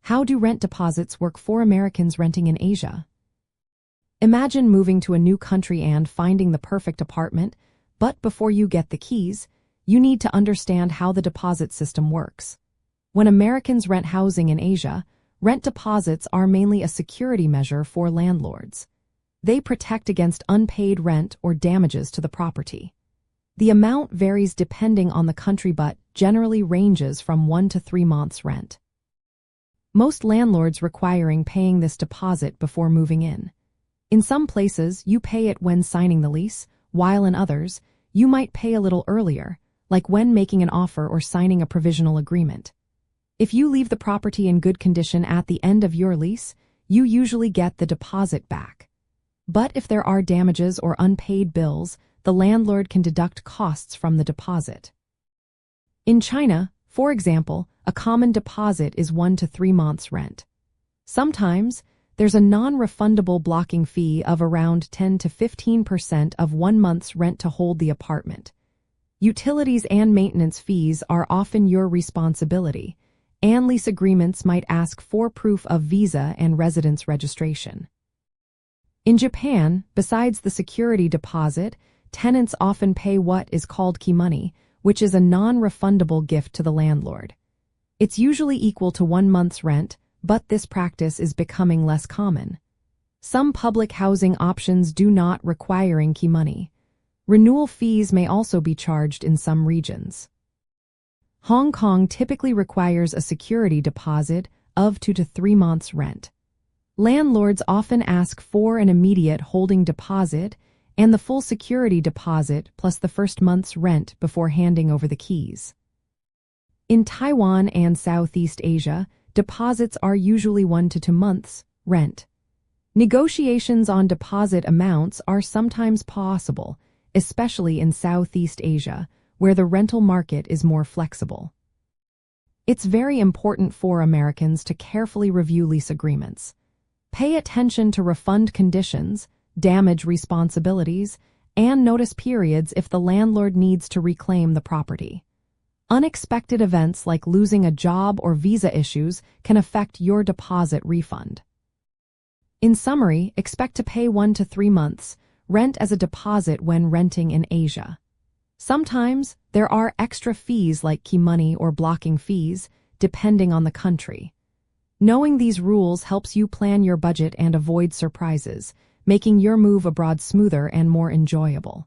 How do rent deposits work for Americans renting in Asia? Imagine moving to a new country and finding the perfect apartment, but before you get the keys, you need to understand how the deposit system works. When Americans rent housing in Asia, rent deposits are mainly a security measure for landlords. They protect against unpaid rent or damages to the property. The amount varies depending on the country but generally ranges from 1 to 3 months' rent. Most landlords requiring paying this deposit before moving in. In some places, you pay it when signing the lease, while in others, you might pay a little earlier, like when making an offer or signing a provisional agreement. If you leave the property in good condition at the end of your lease, you usually get the deposit back. But if there are damages or unpaid bills, the landlord can deduct costs from the deposit. In China, for example, a common deposit is 1 to 3 months' rent. Sometimes, there's a non-refundable blocking fee of around 10 to 15% of 1 month's rent to hold the apartment. Utilities and maintenance fees are often your responsibility, and lease agreements might ask for proof of visa and residence registration. In Japan, besides the security deposit, tenants often pay what is called key money, which is a non-refundable gift to the landlord. It's usually equal to 1 month's rent, but this practice is becoming less common. Some public housing options do not requiring key money. Renewal fees may also be charged in some regions. Hong Kong typically requires a security deposit of 2 to 3 months' rent. Landlords often ask for an immediate holding deposit and the full security deposit plus the first month's rent before handing over the keys. In Taiwan and Southeast Asia, deposits are usually 1 to 2 months' rent. Negotiations on deposit amounts are sometimes possible, especially in Southeast Asia, where the rental market is more flexible. It's very important for Americans to carefully review lease agreements. Pay attention to refund conditions, damage responsibilities, and notice periods if the landlord needs to reclaim the property. Unexpected events like losing a job or visa issues can affect your deposit refund. In summary, expect to pay 1 to 3 months' rent as a deposit when renting in Asia. Sometimes there are extra fees like key money or blocking fees, depending on the country. Knowing these rules helps you plan your budget and avoid surprises, making your move abroad smoother and more enjoyable.